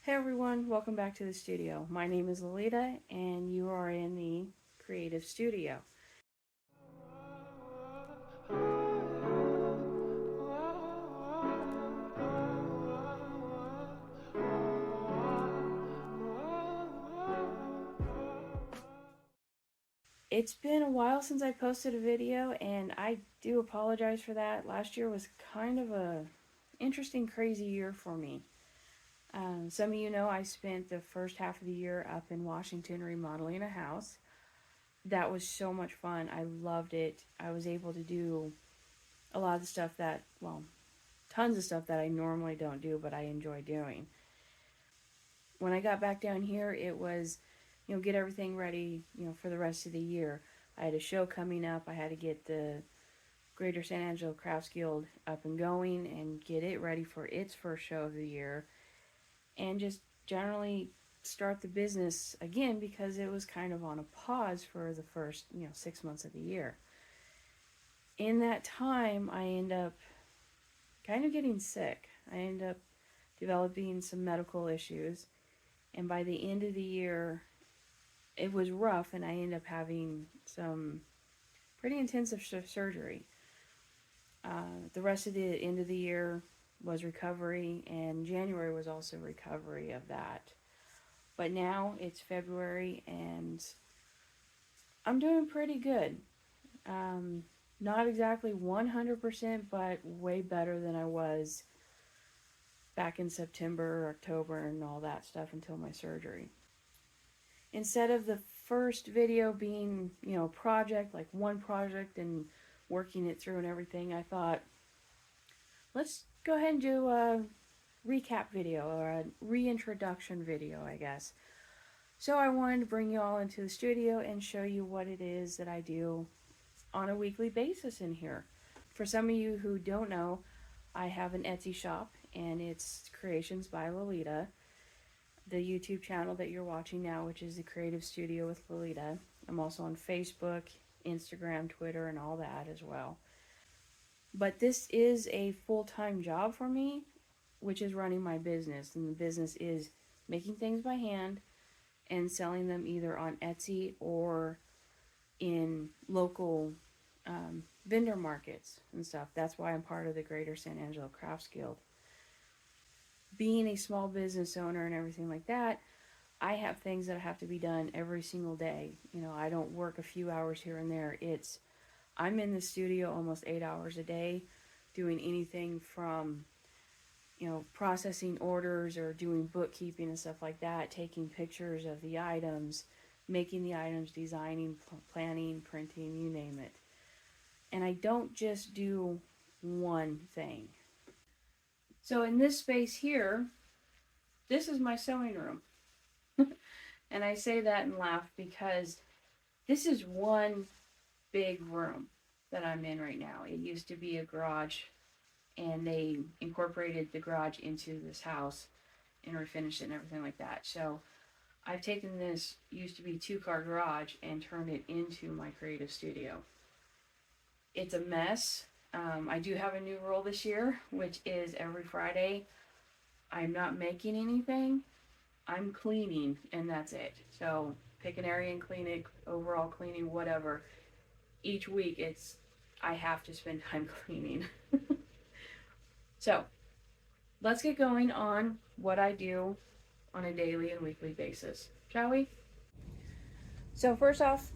Hey everyone, welcome back to the studio. My name is Lolita and you are in the creative studio. It's been a while since I posted a video and I do apologize for that. Last year was kind of a interesting, crazy year for me. Some of you know I spent the first half of the year up in Washington remodeling a house. That was so much fun. I loved it. I was able to do a lot of the stuff that, well, tons of stuff that I normally don't do, but I enjoy doing. When I got back down here, it was, get everything ready, for the rest of the year. I had a show coming up. I had to get the Greater San Angelo Crafts Guild up and going and get it ready for its first show of the year, and just generally start the business again because it was kind of on a pause for the first, 6 months of the year. In that time, I end up kind of getting sick. I end up developing some medical issues, and by the end of the year, it was rough, and I ended up having some pretty intensive surgery. The rest of the end of the year was recovery, and January was also recovery of that. But now it's February, and I'm doing pretty good. Not exactly 100%, but way better than I was back in September, October, and all that stuff until my surgery. Instead of the first video being, project, like one project and working it through and everything, I thought, let's go ahead and do a recap video or a reintroduction video, I guess. So I wanted to bring you all into the studio and show you what it is that I do on a weekly basis in here. For some of you who don't know, I have an Etsy shop and it's Creations by Lolita. The YouTube channel that you're watching now, which is the Creative Studio with Lolita. I'm also on Facebook, Instagram, Twitter, and all that as well. But this is a full-time job for me, which is running my business. And the business is making things by hand and selling them either on Etsy or in local vendor markets and stuff. That's why I'm part of the Greater San Angelo Crafts Guild. Being a small business owner and everything like that, I have things that have to be done every single day. I don't work a few hours here and there. I'm in the studio almost 8 hours a day doing anything from, processing orders or doing bookkeeping and stuff like that, taking pictures of the items, making the items, designing, planning, printing, you name it. And I don't just do one thing. So in this space here, this is my sewing room. And I say that and laugh because this is one big room that I'm in right now. It used to be a garage, and they incorporated the garage into this house and refinished it and everything like that. So I've taken this used to be 2-car garage and turned it into my creative studio. It's a mess. I do have a new rule this year, which is every Friday I'm not making anything. I'm cleaning, and that's it. So pick an area and clean it, overall cleaning, whatever. Each week I have to spend time cleaning. So let's get going on what I do on a daily and weekly basis, shall we? So first off,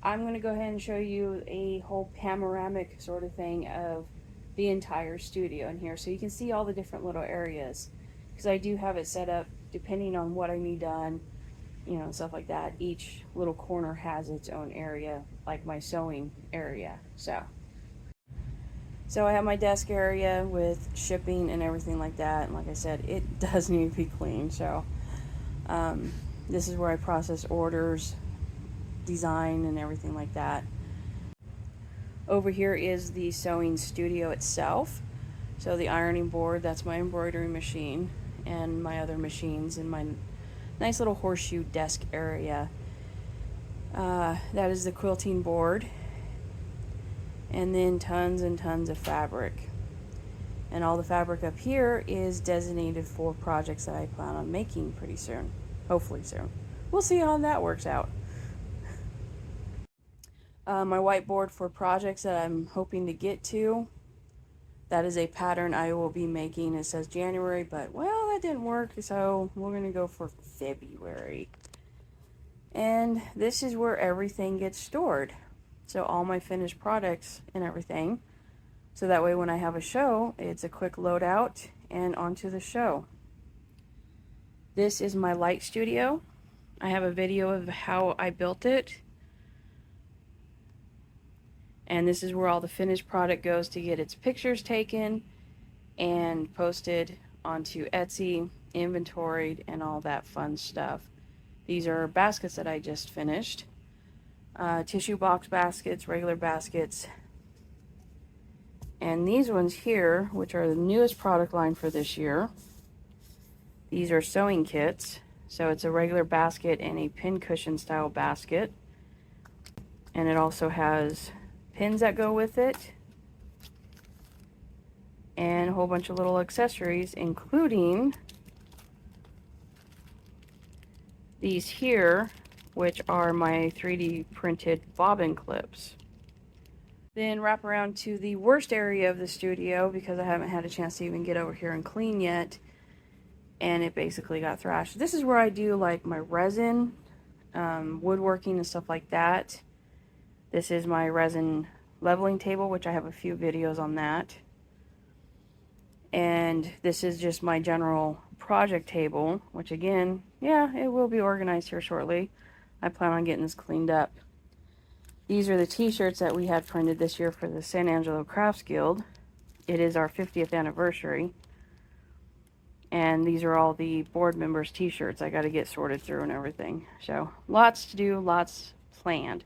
I'm going to go ahead and show you a whole panoramic sort of thing of the entire studio in here so you can see all the different little areas, because I do have it set up depending on what I need done, stuff like that. Each little corner has its own area, like my sewing area. So I have my desk area with shipping and everything like that, and like I said, it does need to be cleaned. So this is where I process orders, design, and everything like that. Over here is the sewing studio itself. So the ironing board, that's my embroidery machine, and my other machines in my nice little horseshoe desk area. That is the quilting board, and then tons and tons of fabric. And all the fabric up here is designated for projects that I plan on making pretty soon. Hopefully soon. We'll see how that works out. My whiteboard for projects that I'm hoping to get to. That is a pattern I will be making. It says January, but well, that didn't work, so we're going to go for February. And this is where everything gets stored. So all my finished products and everything. So that way when I have a show, it's a quick load out and onto the show. This is my light studio. I have a video of how I built it. And this is where all the finished product goes to get its pictures taken and posted onto Etsy, inventoried, and all that fun stuff. These are baskets that I just finished. Tissue box baskets, regular baskets. And these ones here, which are the newest product line for this year, these are sewing kits. So it's a regular basket and a pin cushion style basket. And it also has pins that go with it. And a whole bunch of little accessories, including these here, which are my 3D printed bobbin clips. Then wrap around to the worst area of the studio, because I haven't had a chance to even get over here and clean yet, and it basically got thrashed. This is where I do like my resin, woodworking and stuff like that. This is my resin leveling table, which I have a few videos on that. And this is just my general project table, which again, yeah, it will be organized here shortly. I plan on getting this cleaned up. These are the t-shirts that we had printed this year for the San Angelo Crafts Guild. It is our 50th anniversary. And these are all the board members t-shirts I got to get sorted through and everything. So lots to do, lots planned.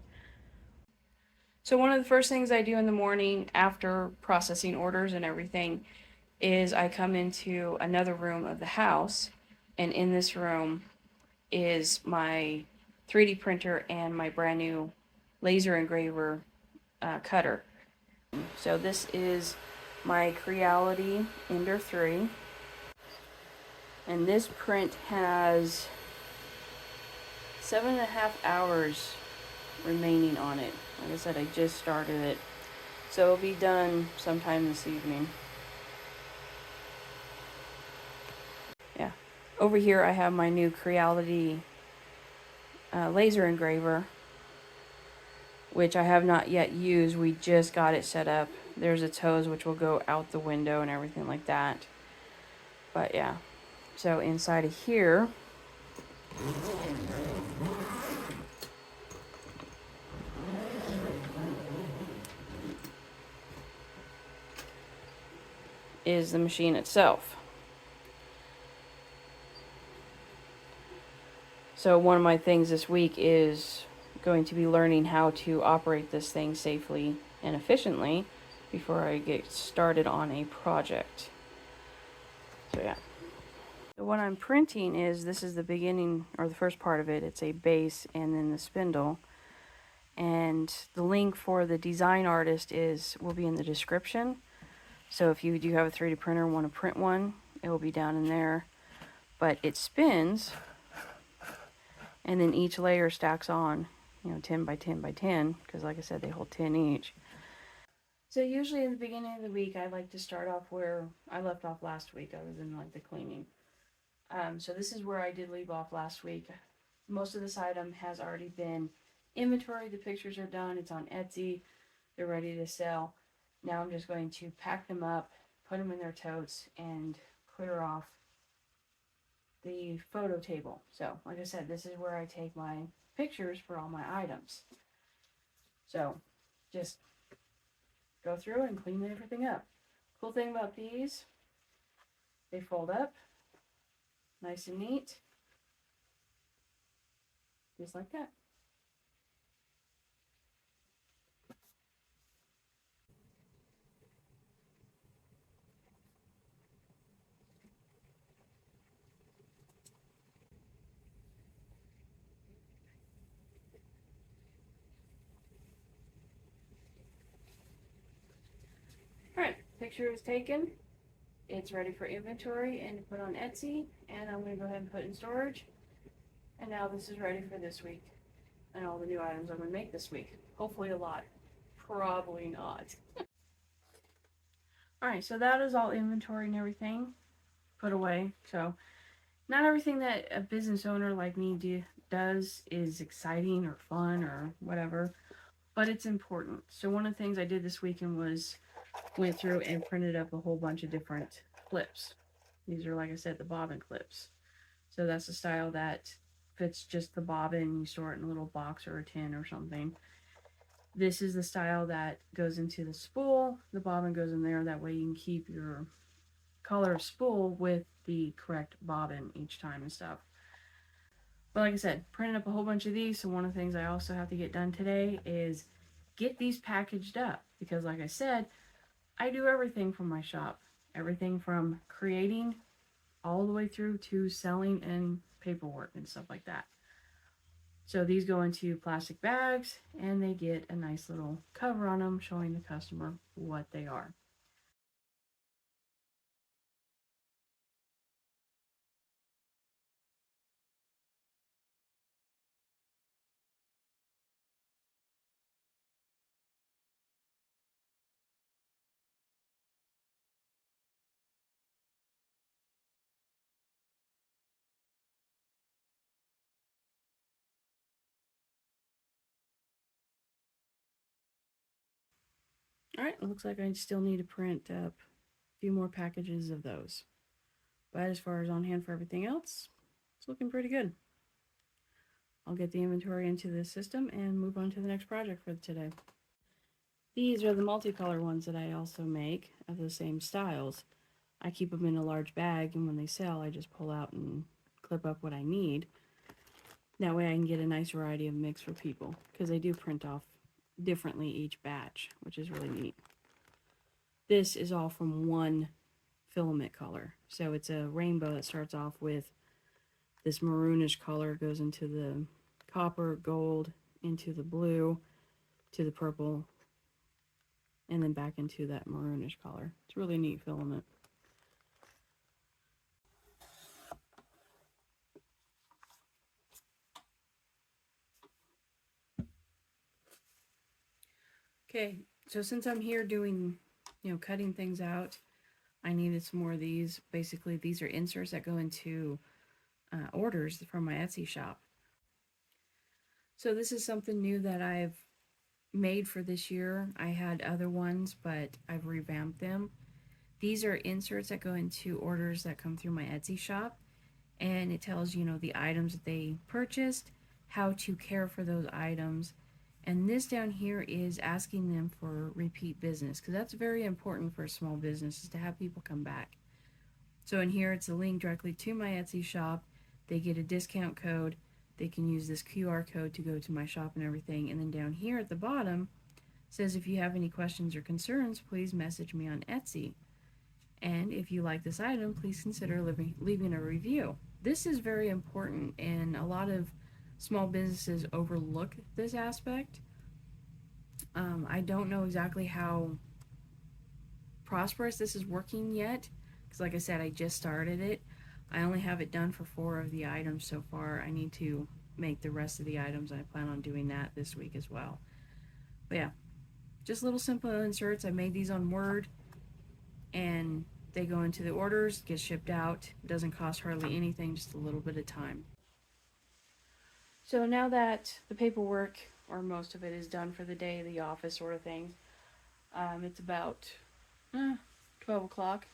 So one of the first things I do in the morning after processing orders and everything is I come into another room of the house, and in this room is my 3D printer and my brand new laser engraver cutter. So this is my Creality Ender 3, and this print has 7.5 hours remaining on it. Like I said, I just started it, so it'll be done sometime this evening. Yeah. Over here I have my new Creality laser engraver, which I have not yet used. We just got it set up. There's its hose which will go out the window and everything like that. But yeah, so inside of here is the machine itself. So one of my things this week is going to be learning how to operate this thing safely and efficiently before I get started on a project. So yeah. So what I'm printing is, this is the beginning, or the first part of it. It's a base and then the spindle. And the link for the design artist will be in the description. So if you do have a 3D printer and want to print one, it will be down in there. But it spins, and then each layer stacks on, 10 by 10 by 10, because like I said, they hold 10 each. So usually in the beginning of the week, I like to start off where I left off last week, other than like the cleaning. So this is where I did leave off last week. Most of this item has already been inventoried. The pictures are done. It's on Etsy. They're ready to sell. Now I'm just going to pack them up, put them in their totes, and clear off the photo table. So, like I said, this is where I take my pictures for all my items. So, just go through and clean everything up. Cool thing about these, they fold up nice and neat, just like that. Alright, picture is taken. It's ready for inventory and to put on Etsy, and I'm going to go ahead and put in storage. And now this is ready for this week and all the new items I'm going to make this week. Hopefully a lot. Probably not. Alright, so that is all inventory and everything put away. So not everything that a business owner like me does is exciting or fun or whatever, but it's important. So one of the things I did this weekend was went through and printed up a whole bunch of different clips. These are, like I said, the bobbin clips. So that's the style that fits just the bobbin. You store it in a little box or a tin or something. This is the style that goes into the spool. The bobbin goes in there. That way you can keep your color of spool with the correct bobbin each time and stuff. But like I said, printed up a whole bunch of these. So one of the things I also have to get done today is get these packaged up. Because like I said, I do everything from my shop. Everything from creating all the way through to selling and paperwork and stuff like that. So these go into plastic bags and they get a nice little cover on them showing the customer what they are. Alright, it looks like I still need to print up a few more packages of those. But as far as on hand for everything else, it's looking pretty good. I'll get the inventory into the system and move on to the next project for today. These are the multicolor ones that I also make of the same styles. I keep them in a large bag, and when they sell, I just pull out and clip up what I need. That way I can get a nice variety of mix for people, because they do print off differently each batch, which is really neat. This is all from one filament color. So it's a rainbow that starts off with this maroonish color, goes into the copper, gold, into the blue, to the purple, and then back into that maroonish color. It's a really neat filament. Okay, so since I'm here doing, cutting things out, I needed some more of these. Basically, these are inserts that go into orders from my Etsy shop. So this is something new that I've made for this year. I had other ones, but I've revamped them. These are inserts that go into orders that come through my Etsy shop, and it tells, the items that they purchased, how to care for those items. And this down here is asking them for repeat business, because that's very important for a small business, is to have people come back. So in here, it's a link directly to my Etsy shop. They get a discount code. They can use this QR code to go to my shop and everything. And then down here at the bottom says, if you have any questions or concerns, please message me on Etsy. And if you like this item, please consider leaving a review. This is very important, and a lot of small businesses overlook this aspect. I don't know exactly how prosperous this is working yet, because like I said, I just started it. I only have it done for 4 of the items so far. I need to make the rest of the items, and I plan on doing that this week as well. But yeah, just little simple inserts. I made these on Word, and they go into the orders, get shipped out. It doesn't cost hardly anything, just a little bit of time. So now that the paperwork, or most of it, is done for the day, the office sort of thing, it's about 12 o'clock.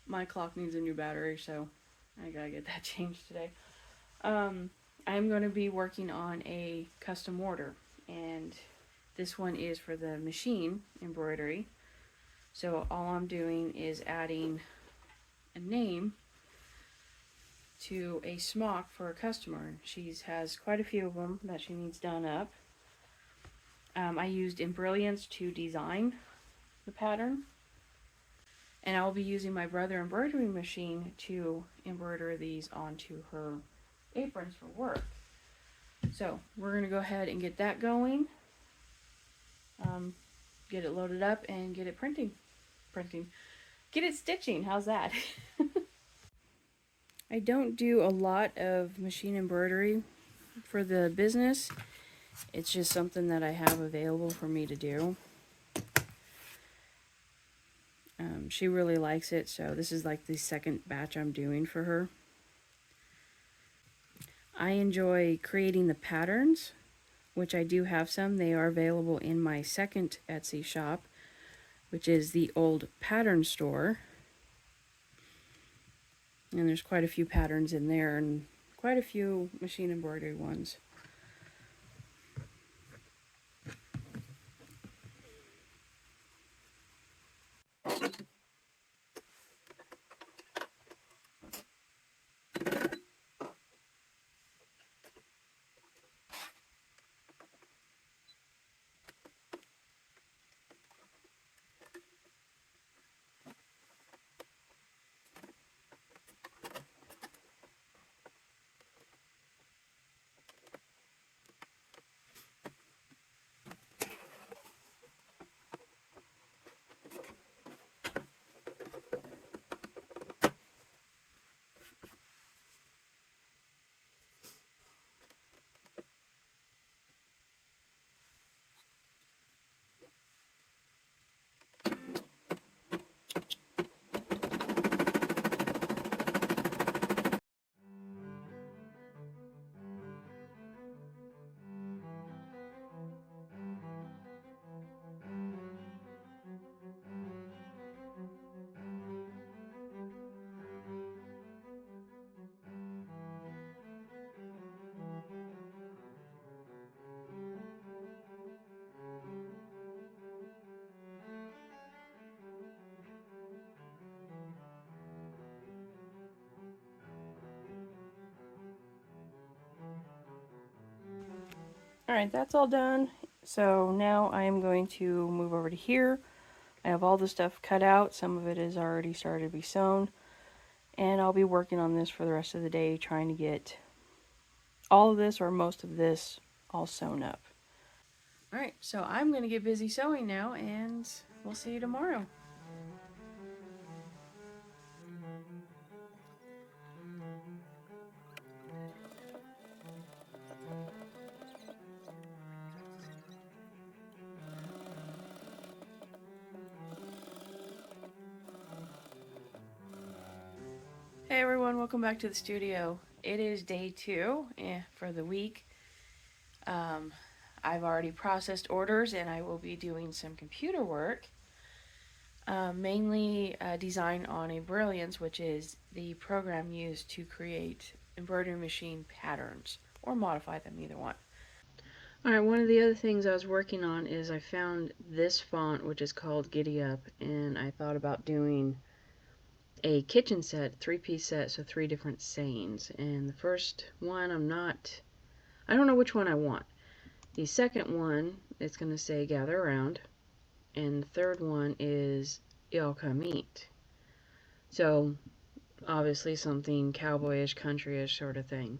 My clock needs a new battery, so I gotta get that changed today. I'm going to be working on a custom order, and this one is for the machine embroidery. So all I'm doing is adding a name to a smock for a customer. She has quite a few of them that she needs done up. I used Embroidery to design the pattern, and I'll be using my Brother embroidery machine to embroider these onto her aprons for work. So we're going to go ahead and get that going, get it loaded up, and get it printing. get it stitching. How's that? I don't do a lot of machine embroidery for the business. It's just something that I have available for me to do. She really likes it, so this is like the second batch I'm doing for her. I enjoy creating the patterns, which I do have some. They are available in my second Etsy shop, which is the Old Pattern Store. And there's quite a few patterns in there and quite a few machine embroidery ones. Alright, that's all done. So now I am going to move over to here. I have all the stuff cut out. Some of it is already started to be sewn. And I'll be working on this for the rest of the day, trying to get all of this or most of this all sewn up. Alright, so I'm going to get busy sewing now, and we'll see you tomorrow. Hey everyone, welcome back to the studio. It is day 2 for the week. I've already processed orders and I will be doing some computer work. Mainly design on a Brilliance, which is the program used to create embroidery machine patterns or modify them, either one. Alright, one of the other things I was working on is I found this font, which is called Giddy Up, and I thought about doing a kitchen set, 3-piece set, so 3 different sayings. And the first one I don't know which one I want. The second one, it's going to say gather around. And the third one is y'all come eat. So, obviously something cowboyish, countryish sort of thing.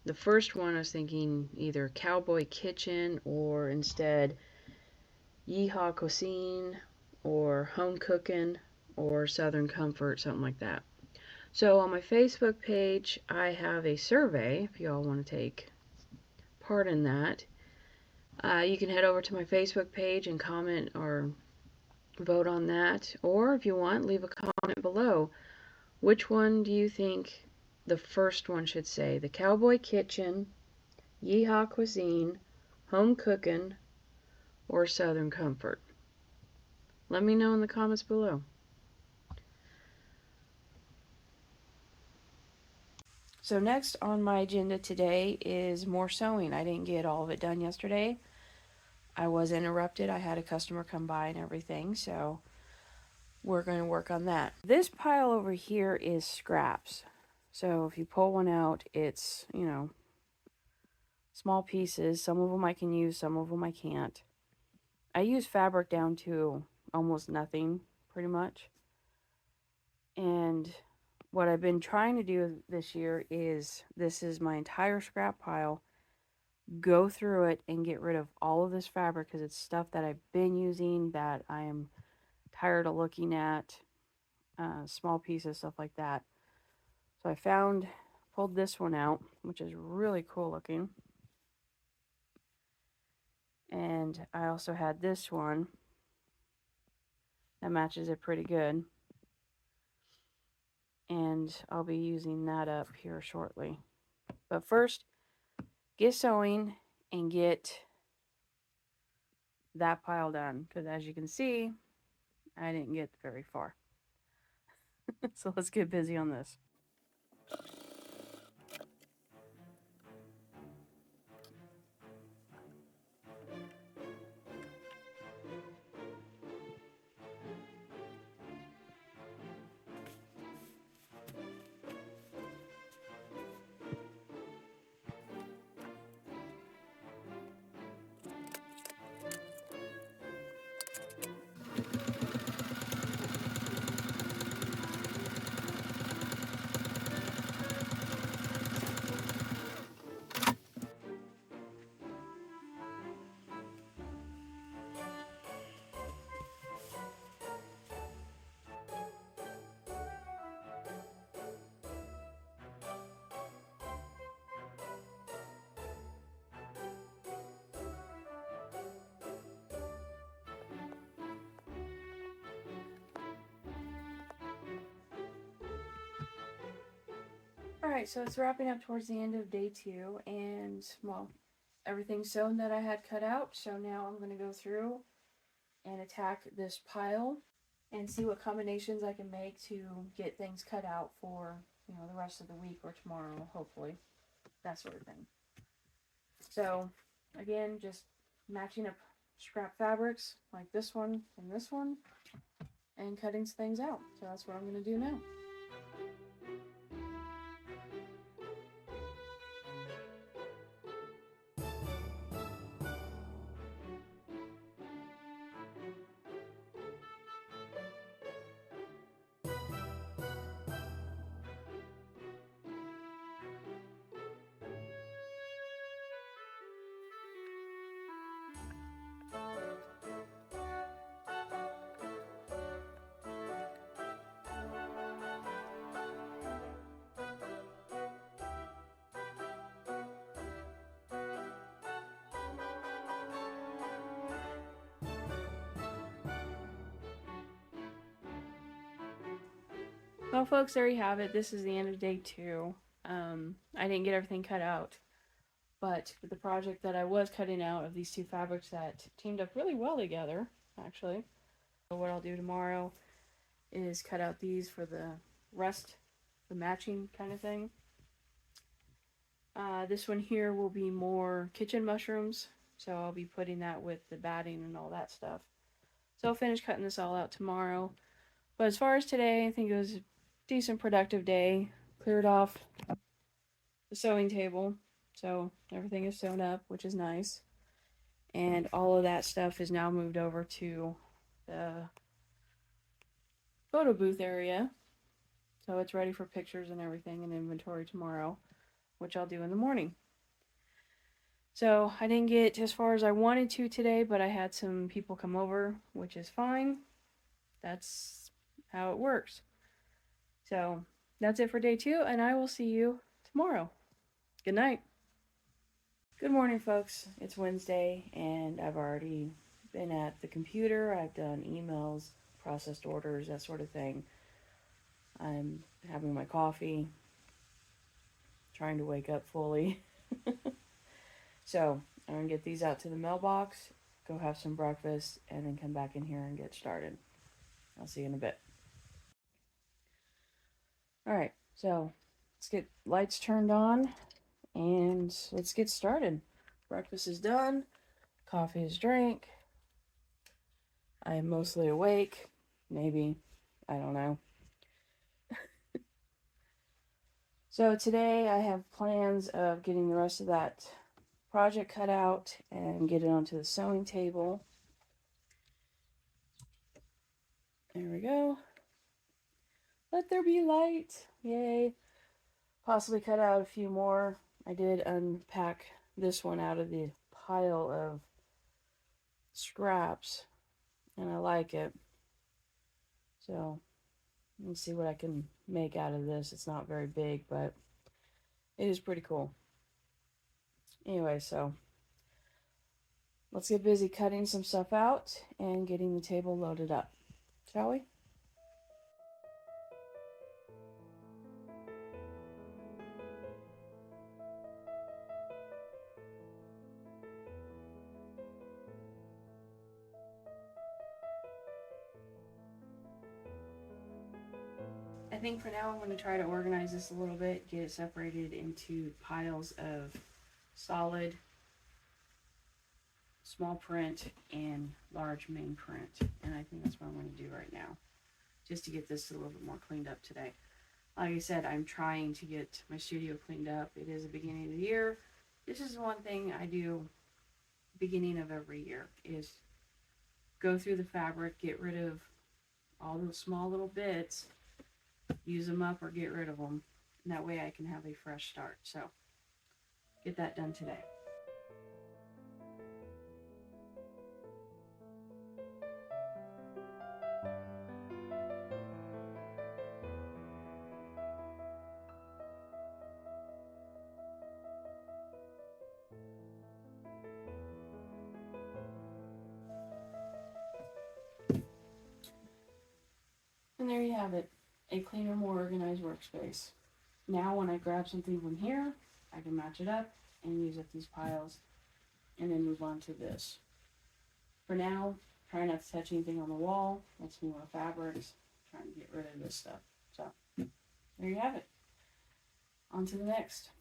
The first one I was thinking either cowboy kitchen or instead yeehaw cuisine or home cooking or southern comfort, something like that. So on my Facebook page, I have a survey if y'all want to take part in that. You can head over to my Facebook page and comment or vote on that, or if you want, leave a comment below. Which one do you think the first one should say? The cowboy kitchen, yeehaw cuisine, home cooking, or southern comfort? Let me know in the comments below. So next on my agenda today is more sewing. I didn't get all of it done yesterday. I was interrupted. I had a customer come by and everything, so we're going to work on that. This pile over here is scraps. So if you pull one out, it's, small pieces. Some of them I can use, some of them I can't. I use fabric down to almost nothing, pretty much. And what I've been trying to do this year is, this is my entire scrap pile, go through it and get rid of all of this fabric because it's stuff that I've been using that I am tired of looking at. small pieces, stuff like that. So I pulled this one out, which is really cool looking. And I also had this one that matches it pretty good. And I'll be using that up here shortly. But first, get sewing and get that pile done. Because as you can see, I didn't get very far. So let's get busy on this. Alright, so it's wrapping up towards the end of day 2, and, well, everything's sewn that I had cut out, so now I'm going to go through and attack this pile and see what combinations I can make to get things cut out for, the rest of the week or tomorrow, hopefully. That sort of thing. So, again, just matching up scrap fabrics like this one and this one and cutting things out. So that's what I'm going to do now. Well, folks, there you have it. This is the end of day 2. I didn't get everything cut out, but the project that I was cutting out of these 2 fabrics that teamed up really well together, actually. So what I'll do tomorrow is cut out these for the rest, the matching kind of thing. This one here will be more kitchen mushrooms, so I'll be putting that with the batting and all that stuff. So I'll finish cutting this all out tomorrow. But as far as today, I think it was a decent productive day. Cleared off the sewing table, so everything is sewn up, which is nice. And all of that stuff is now moved over to the photo booth area. So it's ready for pictures and everything and inventory tomorrow, which I'll do in the morning. So I didn't get as far as I wanted to today, but I had some people come over, which is fine. That's how it works. So that's it for day 2, and I will see you tomorrow. Good night. Good morning, folks. It's Wednesday, and I've already been at the computer. I've done emails, processed orders, that sort of thing. I'm having my coffee, trying to wake up fully. So I'm going to get these out to the mailbox, go have some breakfast, and then come back in here and get started. I'll see you in a bit. Alright, so let's get lights turned on and let's get started. Breakfast is done, coffee is drank. I am mostly awake, maybe, I don't know. So today I have plans of getting the rest of that project cut out and get it onto the sewing table. There we go. Let there be light. Yay. Possibly cut out a few more. I did unpack this one out of the pile of scraps, and I like it. So Let's see what I can make out of this. It's not very big, but it is pretty cool. Anyway, so let's get busy cutting some stuff out and getting the table loaded up, shall we? I think for now I'm going to try to organize this a little bit, get it separated into piles of solid, small print, and large main print. And I think that's what I'm going to do right now, just to get this a little bit more cleaned up today. Like I said, I'm trying to get my studio cleaned up. It is the beginning of the year. This is one thing I do beginning of every year, is go through the fabric, get rid of all those small little bits, use them up or get rid of them, and that way I can have a fresh start. So get that done today. And there you have it, a cleaner, more organized workspace. Now when I grab something from here, I can match it up and use up these piles and then move on to this. For now, try not to touch anything on the wall. That's more fabrics. Trying to get rid of this stuff. So there you have it. On to the next.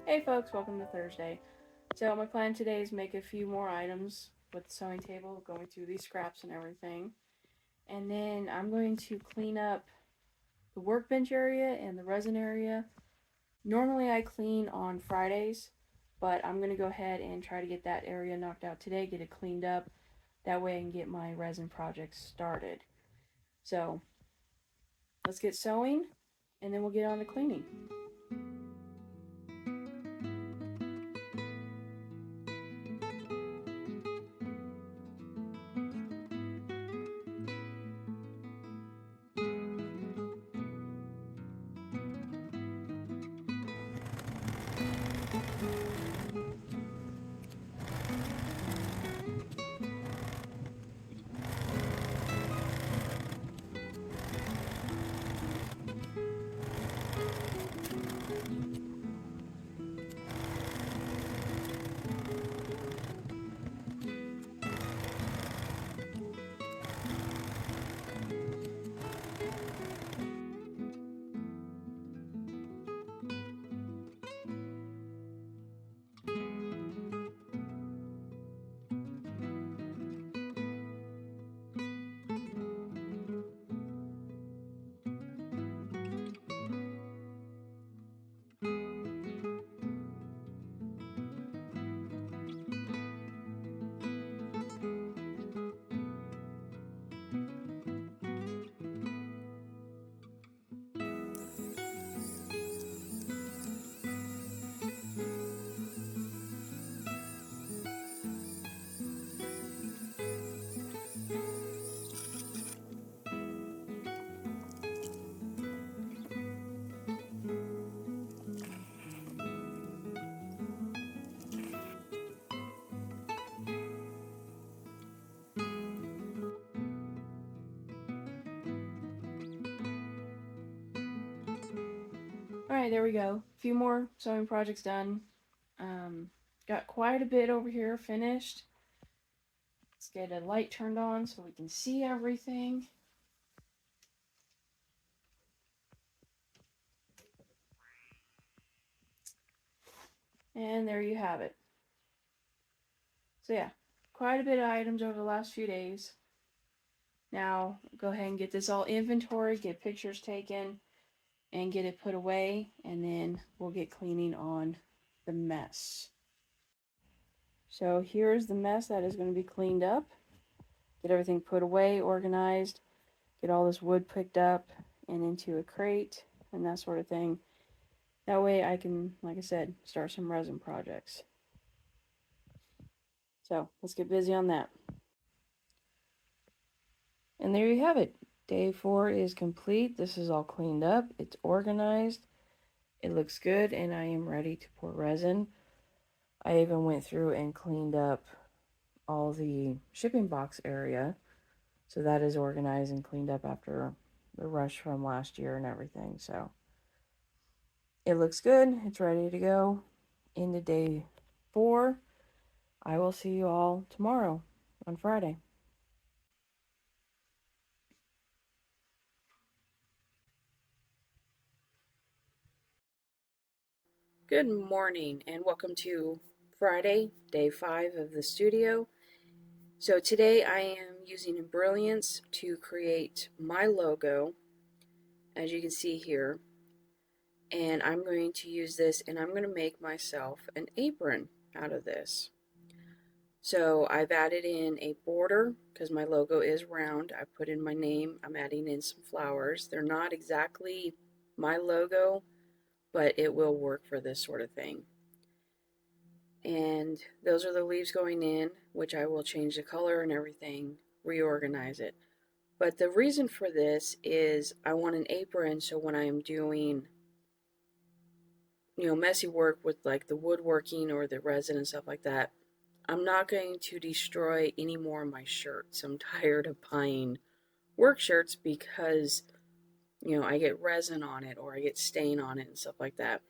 Hey folks, welcome to Thursday. So my plan today is make a few more items with the sewing table, going through these scraps and everything. And then I'm going to clean up the workbench area and the resin area. Normally I clean on Fridays, but I'm going to go ahead and try to get that area knocked out today, get it cleaned up. That way I can get my resin project started. So let's get sewing and then we'll get on to cleaning. Alright, there we go. A few more sewing projects done. Got quite a bit over here finished. Let's get a light turned on so we can see everything. And there you have it. So yeah, quite a bit of items over the last few days. Now, go ahead and get this all inventory, get pictures taken, and get it put away, and then we'll get cleaning on the mess. So here's the mess that is going to be cleaned up. Get everything put away, organized, get all this wood picked up and into a crate and that sort of thing. That way I can, like I said, start some resin projects. So let's get busy on that. And there you have it. Day 4 is complete. This is all cleaned up. It's organized. It looks good, and I am ready to pour resin. I even went through and cleaned up all the shipping box area. So that is organized and cleaned up after the rush from last year and everything. So it looks good. It's ready to go into day 4. I will see you all tomorrow on Friday. Good morning and welcome to Friday, day 5 of the studio. So today I am using Embroidery to create my logo, as you can see here. And I'm going to use this and I'm going to make myself an apron out of this. So I've added in a border because my logo is round. I put in my name. I'm adding in some flowers. They're not exactly my logo, but it will work for this sort of thing. And those are the leaves going in, which I will change the color and everything, reorganize it. But the reason for this is I want an apron so when I am doing, messy work with like the woodworking or the resin and stuff like that, I'm not going to destroy any more of my shirts. I'm tired of buying work shirts because, I get resin on it or I get stain on it and stuff like that.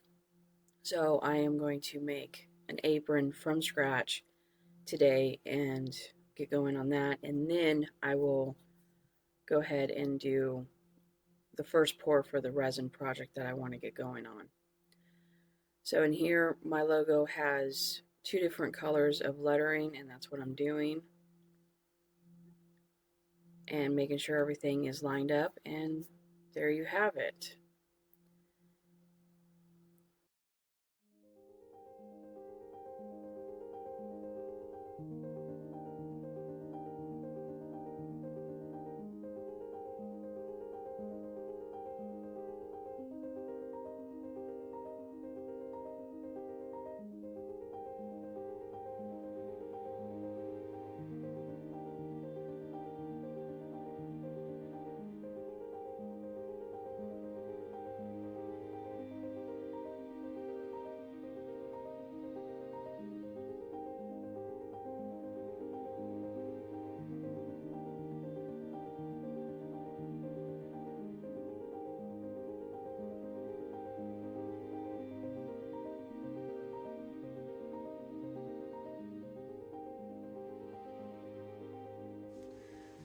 So I am going to make an apron from scratch today and get going on that. And then I will go ahead and do the first pour for the resin project that I want to get going on. So in here, my logo has 2 different colors of lettering, and that's what I'm doing. And making sure everything is lined up, and there you have it.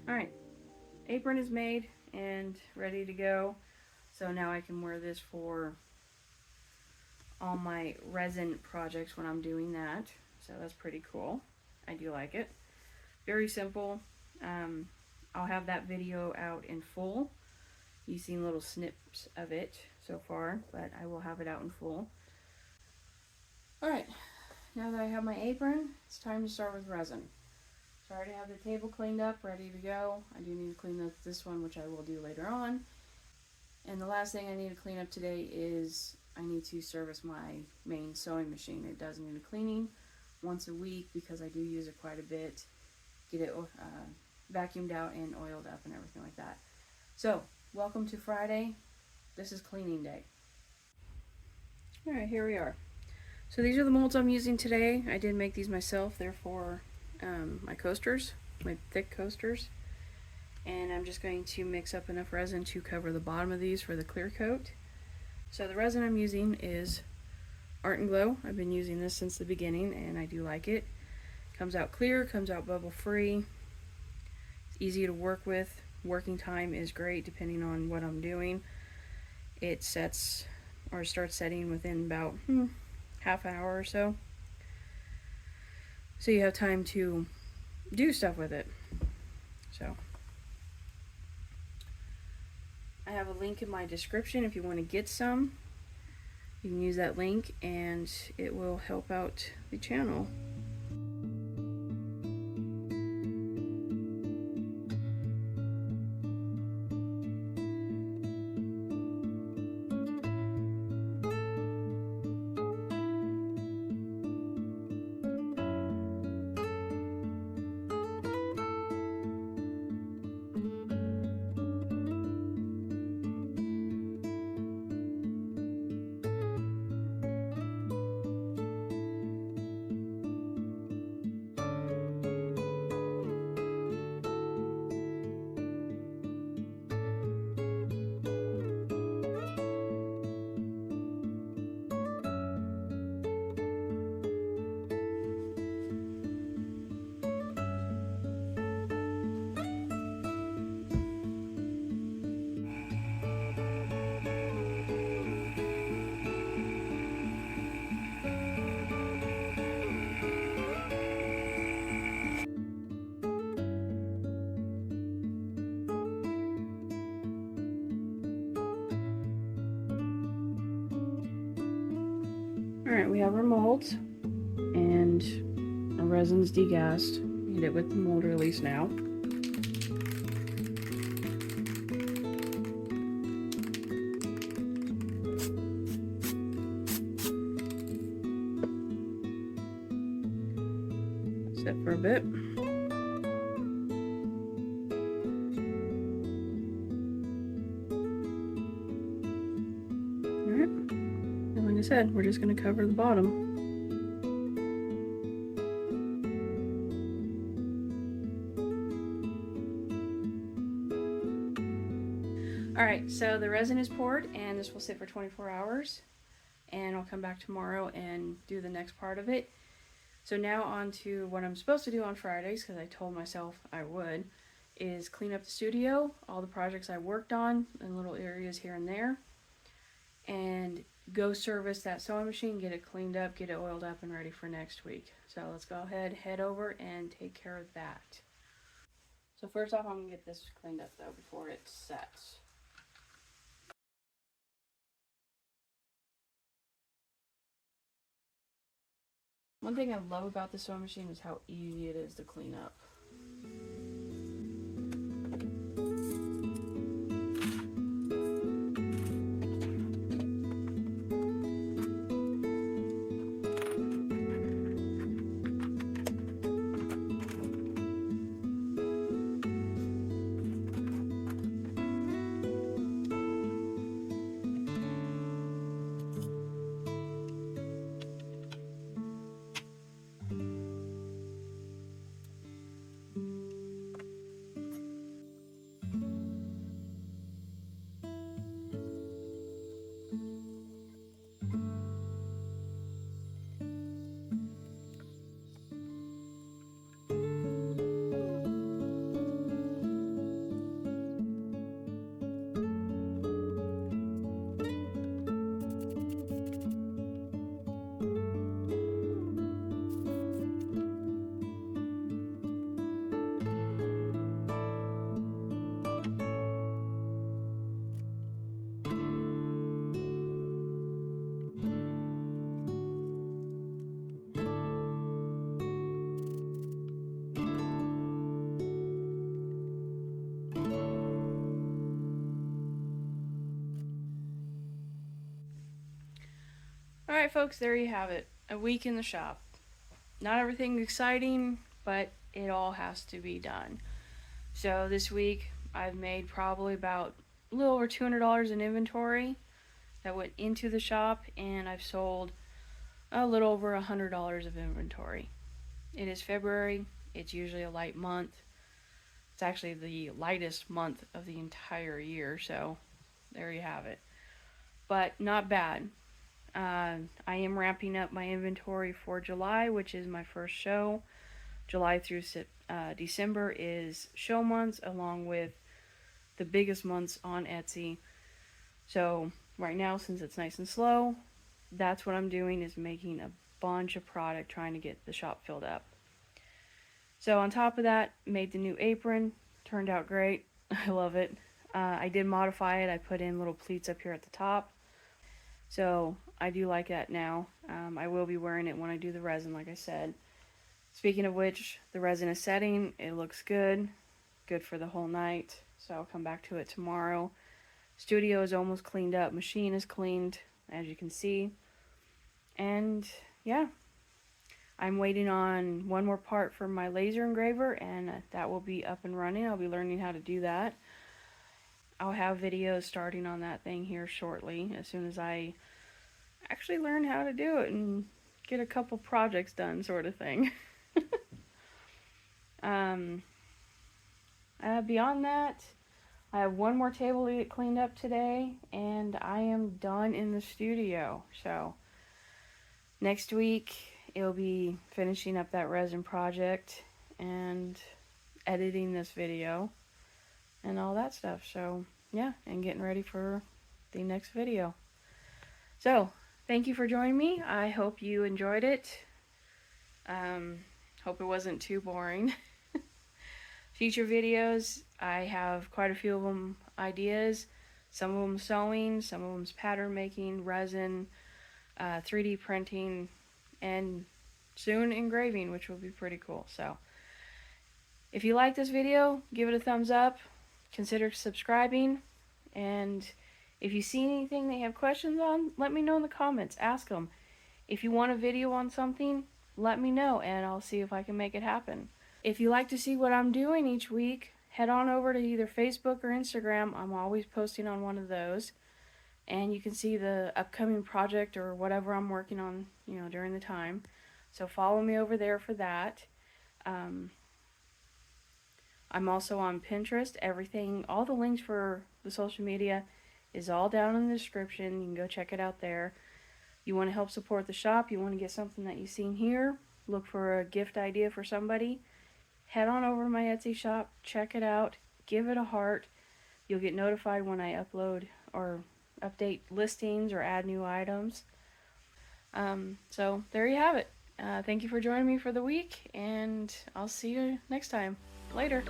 Alright, apron is made and ready to go. So now I can wear this for all my resin projects when I'm doing that. So that's pretty cool. I do like it. Very simple. I'll have that video out in full. You've seen little snips of it so far, but I will have it out in full. Alright, now that I have my apron, it's time to start with resin. So I already have the table cleaned up, ready to go. I do need to clean up this one, which I will do later on. And the last thing I need to clean up today is I need to service my main sewing machine. It does need a cleaning once a week because I do use it quite a bit. Get it vacuumed out and oiled up and everything like that. So, welcome to Friday. This is cleaning day. Alright, here we are. So these are the molds I'm using today. I did make these myself. They're for my coasters, my thick coasters. And I'm just going to mix up enough resin to cover the bottom of these for the clear coat. So the resin I'm using is Art and Glow. I've been using this since the beginning and I do like it. Comes out clear, comes out bubble free. It's easy to work with. Working time is great depending on what I'm doing. It sets or starts setting within about half an hour or so. So you have time to do stuff with it. So I have a link in my description if you want to get some. You can use that link and it will help out the channel. Alright, we have our molds and our resin's degassed. Hit it with the mold release now. Set for a bit. Alright, and like I said, we're just going to cover the bottom. Alright, so the resin is poured and this will sit for 24 hours and I'll come back tomorrow and do the next part of it. So now on to what I'm supposed to do on Fridays, because I told myself I would, is clean up the studio, all the projects I worked on in little areas here and there, and go service that sewing machine, get it cleaned up, get it oiled up and ready for next week. So let's go ahead, head over and take care of that. So first off, I'm going to get this cleaned up though before it sets. One thing I love about the sewing machine is how easy it is to clean up. Alright folks, there you have it. A week in the shop. Not everything exciting, but it all has to be done. So this week I've made probably about a little over $200 in inventory that went into the shop, and I've sold a little over $100 of inventory. It is February. It's usually a light month. It's actually the lightest month of the entire year, so there you have it. but not bad. I am ramping up my inventory for July, which is my first show. July through December is show months, along with the biggest months on Etsy. So right now, since it's nice and slow, that's what I'm doing, is making a bunch of product, trying to get the shop filled up. So on top of that, made the new apron. Turned out great. I love it. I did modify it. I put in little pleats up here at the top. So I do like that now. I will be wearing it when I do the resin, like I said. Speaking of which, the resin is setting. It looks good. Good for the whole night. So I'll come back to it tomorrow. Studio is almost cleaned up. Machine is cleaned, as you can see. And yeah, I'm waiting on one more part for my laser engraver, and that will be up and running. I'll be learning how to do that. I'll have videos starting on that thing here shortly, as soon as I actually learn how to do it and get a couple projects done, sort of thing. Beyond that, I have one more table to get cleaned up today, and I am done in the studio. So next week, it'll be finishing up that resin project and editing this video and all that stuff. So yeah, and getting ready for the next video. So thank you for joining me. I hope you enjoyed it. Hope it wasn't too boring. Future videos, I have quite a few of them ideas. Some of them sewing, some of them's pattern making, resin, 3D printing, and soon engraving, which will be pretty cool. So if you like this video, give it a thumbs up, consider subscribing, and if you see anything that you have questions on, let me know in the comments. Ask them. If you want a video on something, let me know, and I'll see if I can make it happen. If you like to see what I'm doing each week, head on over to either Facebook or Instagram. I'm always posting on one of those. And you can see the upcoming project or whatever I'm working on, during the time. So follow me over there for that. I'm also on Pinterest. All the links for the social media is all down in the description. You can go check it out there. You want to help support the shop, you want to get something that you've seen here, look for a gift idea for somebody, head on over to my Etsy shop, check it out, give it a heart. You'll get notified when I upload or update listings or add new items. So there you have it. Thank you for joining me for the week, and I'll see you next time. Later.